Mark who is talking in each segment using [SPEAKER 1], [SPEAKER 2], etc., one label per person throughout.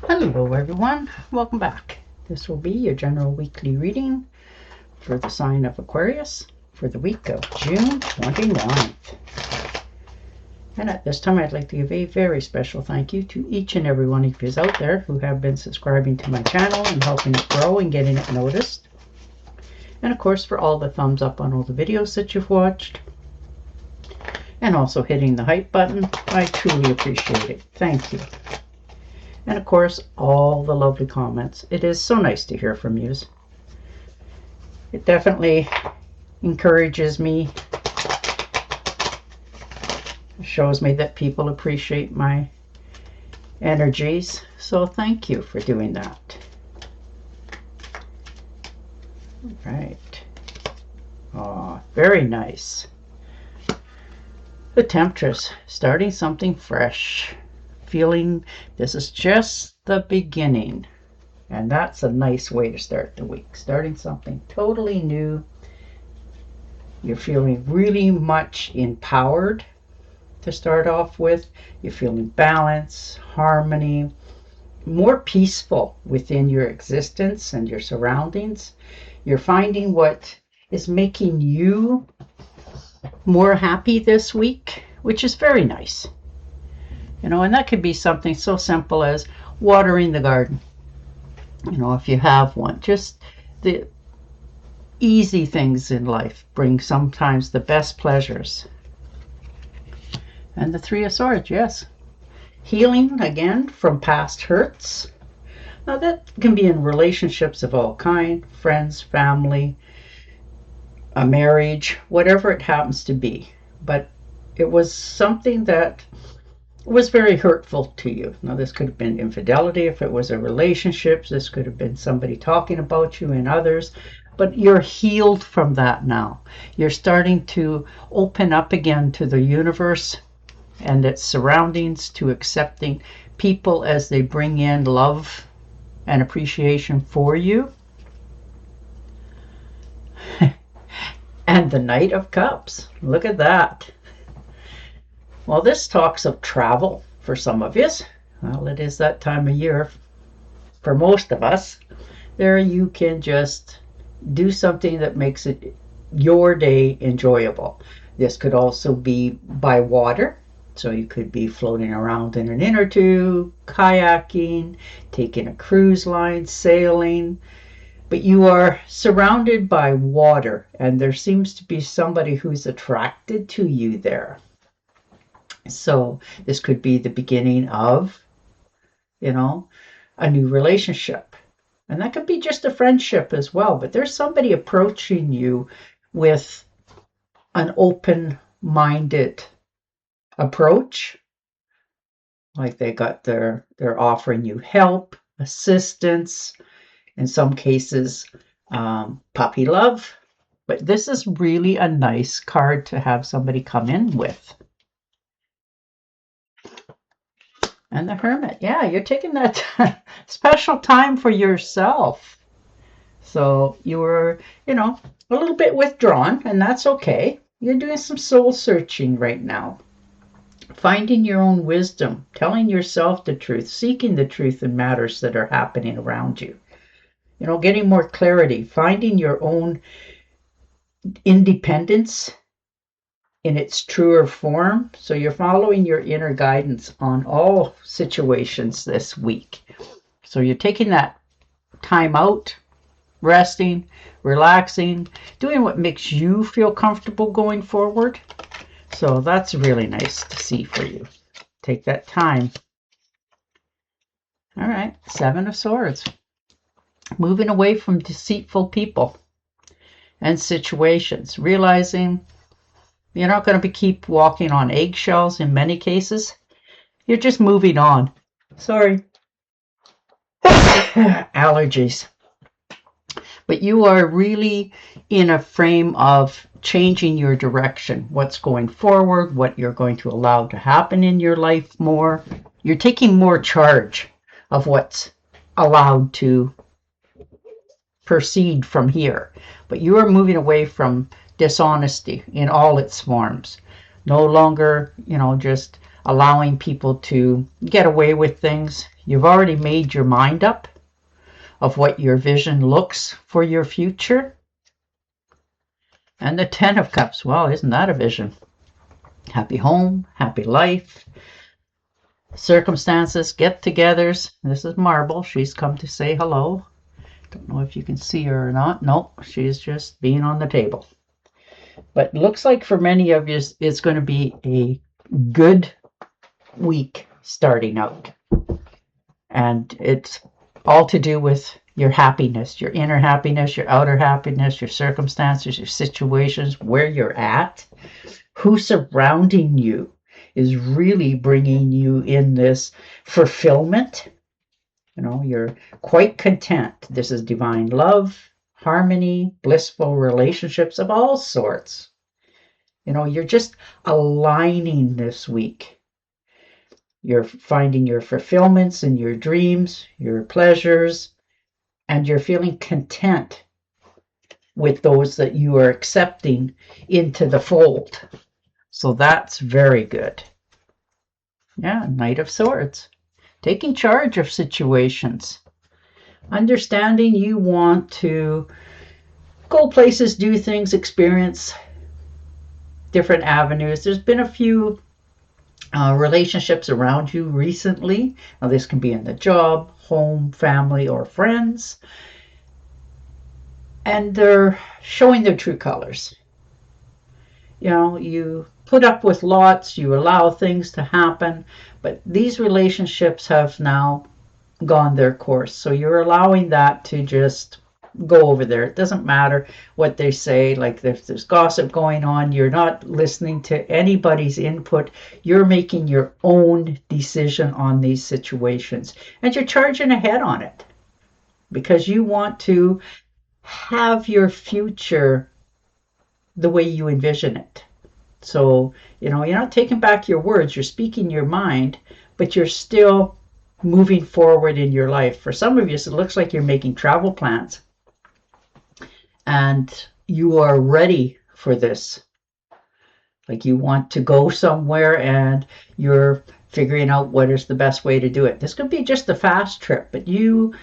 [SPEAKER 1] Hello everyone, welcome back. This will be your general weekly reading for the sign of Aquarius for the week of June 29th. And at this time I'd like to give a very special thank you to each and every one of you out there who have been subscribing to my channel and helping it grow and getting it noticed. And of course for all the thumbs up on all the videos that you've watched. And also hitting the hype button. I truly appreciate it. Thank you. And of course, all the lovely comments. It is so nice to hear from you. It definitely encourages me. It shows me that people appreciate my energies. So thank you for doing that. All right. Oh, very nice. The Temptress, starting something fresh. Feeling this is just the beginning, and that's a nice way to start the week, starting something totally new. You're feeling really much empowered to start off with. You're feeling balance, harmony, more peaceful within your existence and your surroundings. You're finding what is making you more happy this week, which is very nice. You know, and that could be something so simple as watering the garden. You know, if you have one, just the easy things in life bring sometimes the best pleasures. And the Three of Swords, yes. Healing again from past hurts. Now that can be in relationships of all kind, friends, family, a marriage, whatever it happens to be. But it was something that was very hurtful to you. Now this could have been infidelity if it was a relationship. This could have been somebody talking about you and others. But you're healed from that now. You're starting to open up again to the universe and its surroundings, to accepting people as they bring in love and appreciation for you. And the Knight of Cups. Look at that. Well, this talks of travel for some of you. Well, it is that time of year for most of us. There you can just do something that makes it your day enjoyable. This could also be by water. So you could be floating around in an inner tube, kayaking, taking a cruise line, sailing. But you are surrounded by water, and there seems to be somebody who's attracted to you there. So this could be the beginning of, you know, a new relationship. And that could be just a friendship as well. But there's somebody approaching you with an open-minded approach. Like they're offering you help, assistance, in some cases, puppy love. But this is really a nice card to have somebody come in with. And the Hermit, yeah, you're taking that special time for yourself. So you were, you know, a little bit withdrawn, and that's okay. You're doing some soul searching right now. Finding your own wisdom, telling yourself the truth, seeking the truth in matters that are happening around you. You know, getting more clarity, finding your own independence in its truer form. So you're following your inner guidance on all situations this week. So you're taking that time out, resting, relaxing, doing what makes you feel comfortable going forward. So that's really nice to see for you. Take that time. All right, Seven of Swords. Moving away from deceitful people and situations, realizing you're not going to keep walking on eggshells in many cases. You're just moving on. Sorry. Allergies. But you are really in a frame of changing your direction. What's going forward, what you're going to allow to happen in your life more. You're taking more charge of what's allowed to proceed from here. But you are moving away from dishonesty in all its forms. No longer, you know, just allowing people to get away with things. You've already made your mind up of what your vision looks for your future. And the 10 of Cups, well, isn't that a vision? Happy home, happy life, circumstances, get-togethers. This is Marble. She's come to say hello. Don't know if you can see her or not. Nope, she's just being on the table. But looks like for many of you, it's going to be a good week starting out. And it's all to do with your happiness, your inner happiness, your outer happiness, your circumstances, your situations, where you're at, who's surrounding you is really bringing you in this fulfillment. You know, you're quite content. This is divine love, harmony, blissful relationships of all sorts. You know, you're just aligning this week. You're finding your fulfillments in your dreams, your pleasures, and you're feeling content with those that you are accepting into the fold. So that's very good. Yeah, Knight of Swords. Taking charge of situations. Understanding you want to go places, do things, experience different avenues. There's been a few relationships around you recently. Now, this can be in the job, home, family, or friends. And they're showing their true colors. You know, you put up with lots, you allow things to happen, but these relationships have now gone their course. So you're allowing that to just go over there. It doesn't matter what they say. Like if there's gossip going on, you're not listening to anybody's input. You're making your own decision on these situations, and you're charging ahead on it because you want to have your future the way you envision it. So, you know, you're not taking back your words, you're speaking your mind, but you're still moving forward in your life. For some of you, it looks like you're making travel plans and you are ready for this. Like you want to go somewhere and you're figuring out what is the best way to do it. This could be just a fast trip, but you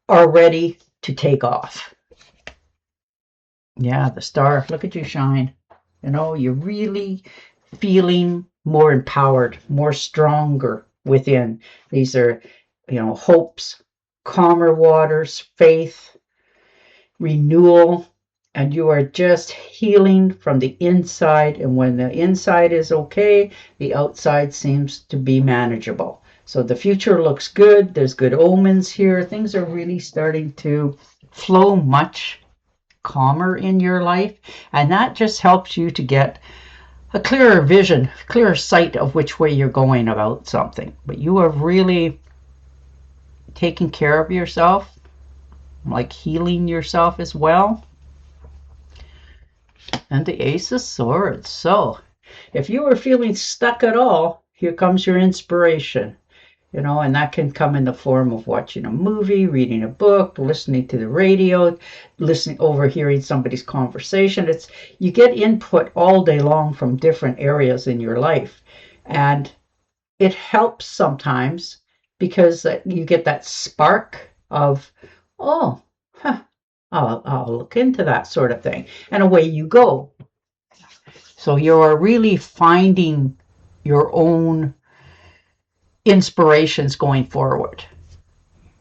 [SPEAKER 1] are ready to take off. Yeah, the Star, look at you shine. You know, you're really feeling more empowered, more stronger within. These are, you know, hopes, calmer waters, faith, renewal, and you are just healing from the inside. And when the inside is okay, the outside seems to be manageable. So the future looks good. There's good omens here. Things are really starting to flow much calmer in your life, and that just helps you to get a clearer vision, clearer sight of which way you're going about something. But you are really taking care of yourself, like healing yourself as well. And the Ace of Swords. So if you were feeling stuck at all, here comes your inspiration. You know, and that can come in the form of watching a movie, reading a book, listening to the radio, overhearing somebody's conversation. You get input all day long from different areas in your life. And it helps sometimes because you get that spark of, oh, I'll look into that sort of thing. And away you go. So you're really finding your own inspirations going forward.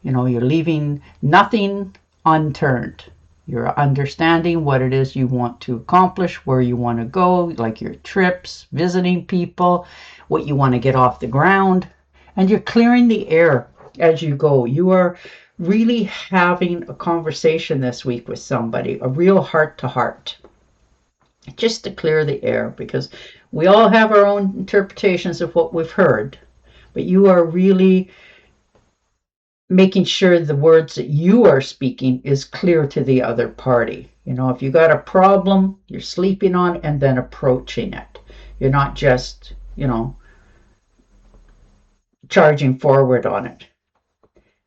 [SPEAKER 1] You know, you're leaving nothing unturned. You're understanding what it is you want to accomplish, where you want to go, like your trips, visiting people, what you want to get off the ground, and you're clearing the air as you go. You are really having a conversation this week with somebody, a real heart-to-heart, just to clear the air, because we all have our own interpretations of what we've heard. But you are really making sure the words that you are speaking is clear to the other party. You know, if you got a problem, you're sleeping on and then approaching it. You're not just, you know, charging forward on it.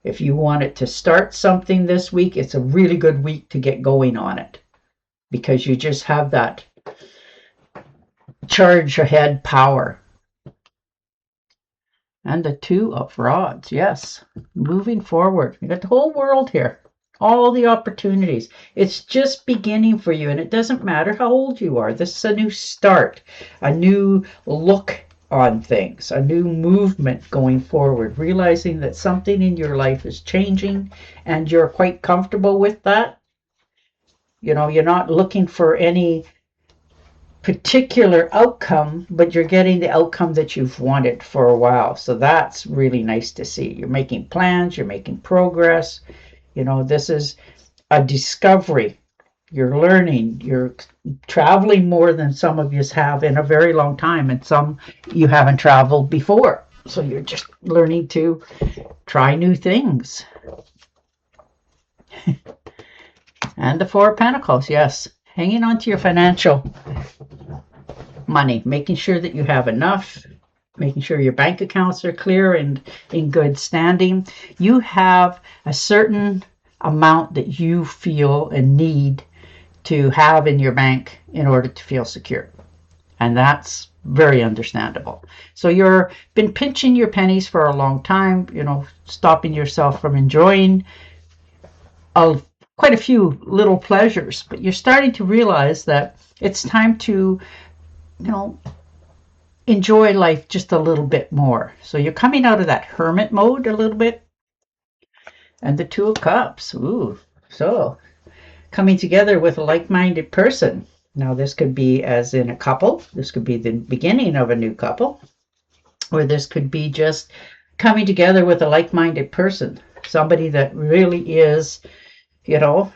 [SPEAKER 1] If you wanted to start something this week, it's a really good week to get going on it because you just have that charge ahead power. And the Two of Rods. Yes. Moving forward. You got the whole world here. All the opportunities. It's just beginning for you, and it doesn't matter how old you are. This is a new start, a new look on things, a new movement going forward, realizing that something in your life is changing and you're quite comfortable with that. You know, you're not looking for any particular outcome, but you're getting the outcome that you've wanted for a while. So that's really nice to see. You're making plans, you're making progress. You know, this is a discovery. You're learning, you're traveling more than some of you have in a very long time, and some you haven't traveled before. So you're just learning to try new things. And the Four of Pentacles, yes. Hanging on to your financial money, making sure that you have enough, making sure your bank accounts are clear and in good standing. You have a certain amount that you feel and need to have in your bank in order to feel secure. And that's very understandable. So you've been pinching your pennies for a long time, you know, stopping yourself from enjoying quite a few little pleasures, but you're starting to realize that it's time to, you know, enjoy life just a little bit more. So you're coming out of that hermit mode a little bit. And the Two of Cups. Ooh, so coming together with a like-minded person. Now this could be as in a couple. This could be the beginning of a new couple. Or this could be just coming together with a like-minded person. Somebody that really is, you know,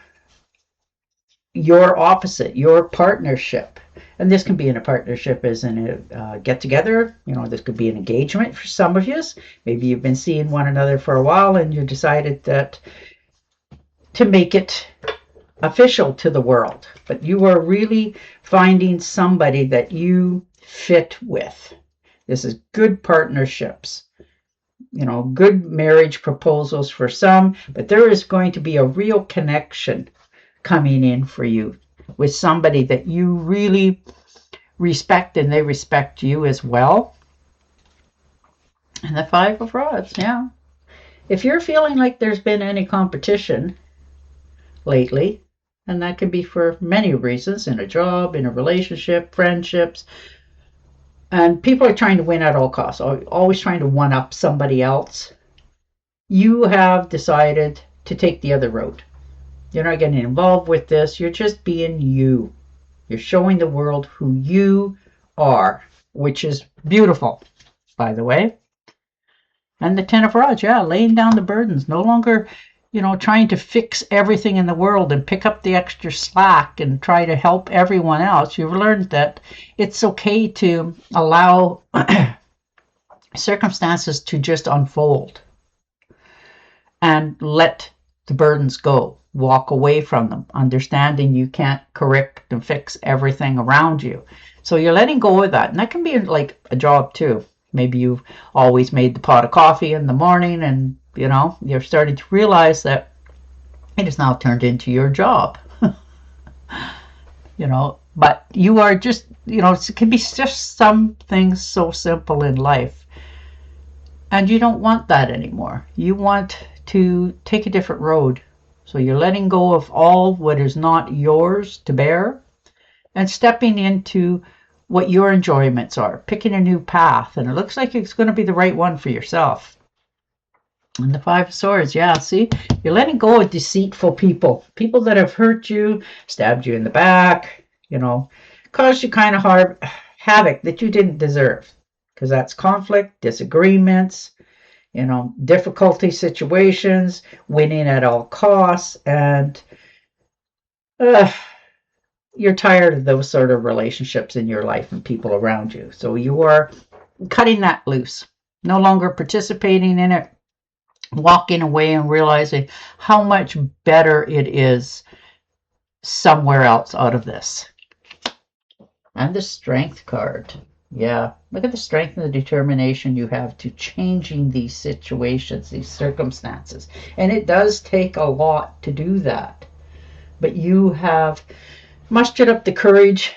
[SPEAKER 1] your opposite, your partnership. And this can be in a partnership as in a get-together. You know, this could be an engagement for some of you. Maybe you've been seeing one another for a while and you decided that to make it official to the world. But you are really finding somebody that you fit with. This is good partnerships. You know, good marriage proposals for some, but there is going to be a real connection coming in for you with somebody that you really respect and they respect you as well. And the Five of Rods, yeah. If you're feeling like there's been any competition lately, and that can be for many reasons, in a job, in a relationship, friendships, and people are trying to win at all costs, always trying to one-up somebody else, you have decided to take the other road. You're not getting involved with this. You're just being you. You're showing the world who you are, which is beautiful, by the way. And the Ten of Rods, yeah, laying down the burdens. No longer, you know, trying to fix everything in the world and pick up the extra slack and try to help everyone else. You've learned that it's okay to allow circumstances to just unfold and let the burdens go. Walk away from them, understanding you can't correct and fix everything around you. So you're letting go of that. And that can be like a job too. Maybe you've always made the pot of coffee in the morning and, you know, you're starting to realize that it has now turned into your job. You know, but you are just, you know, it can be just some things so simple in life. And you don't want that anymore. You want to take a different road. So you're letting go of all what is not yours to bear and stepping into what your enjoyments are, picking a new path. And it looks like it's going to be the right one for yourself. And the Five of Swords, yeah, see, you're letting go of deceitful people, people that have hurt you, stabbed you in the back, you know, caused you kind of havoc that you didn't deserve, because that's conflict, disagreements, you know, difficulty situations, winning at all costs, and you're tired of those sort of relationships in your life and people around you. So you are cutting that loose, no longer participating in it, walking away and realizing how much better it is somewhere else out of this. And the Strength card. Yeah, look at the strength and the determination you have to changing these situations, these circumstances. And it does take a lot to do that. But you have mustered up the courage,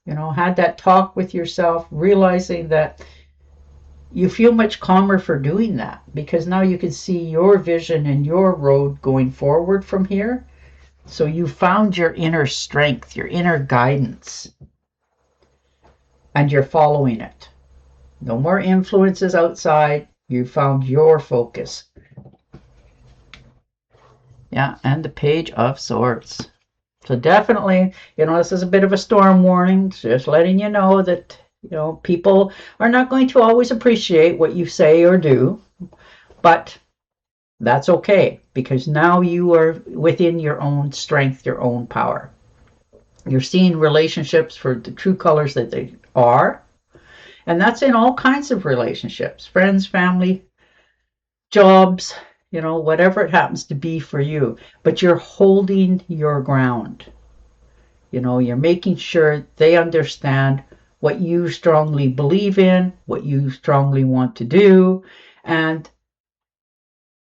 [SPEAKER 1] you know, had that talk with yourself, realizing that you feel much calmer for doing that, because now you can see your vision and your road going forward from here. So you found your inner strength, your inner guidance, and you're following it. No more influences outside. You found your focus. Yeah, and the Page of Swords. So definitely, this is a bit of a storm warning. Just letting you know that, people are not going to always appreciate what you say or do. But that's okay, because now you are within your own strength, your own power. You're seeing relationships for the true colors that they are. And that's in all kinds of relationships, friends, family, jobs, whatever it happens to be for you. But you're holding your ground. You're making sure they understand what you strongly believe in, what you strongly want to do, and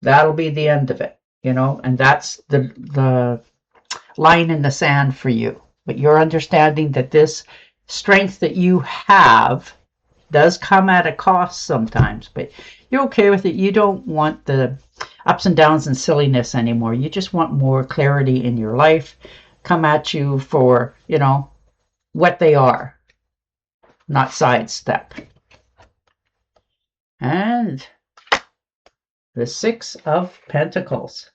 [SPEAKER 1] that'll be the end of it, and that's the line in the sand for you. But you're understanding that this strength that you have does come at a cost sometimes, but you're okay with it. You don't want the ups and downs and silliness anymore. You just want more clarity in your life come at you for, what they are, not sidestep. And the Six of Pentacles.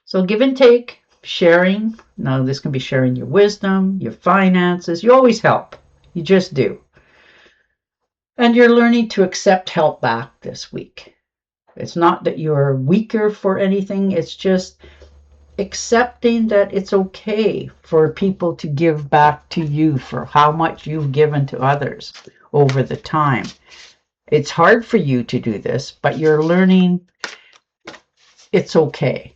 [SPEAKER 1] So give and take, sharing. Now this can be sharing your wisdom, your finances. You always help. You just do. And you're learning to accept help back this week. It's not that you're weaker for anything. It's just accepting that it's okay for people to give back to you for how much you've given to others over the time. It's hard for you to do this, but you're learning it's okay.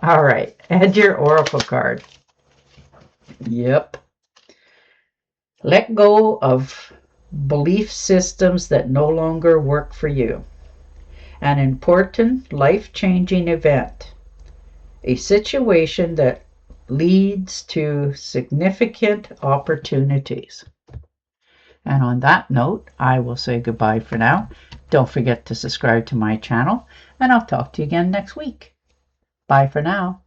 [SPEAKER 1] All right, add your oracle card. Yep. Let go of belief systems that no longer work for you. An important life-changing event. A situation that leads to significant opportunities. And on that note, I will say goodbye for now. Don't forget to subscribe to my channel, and I'll talk to you again next week. Bye for now.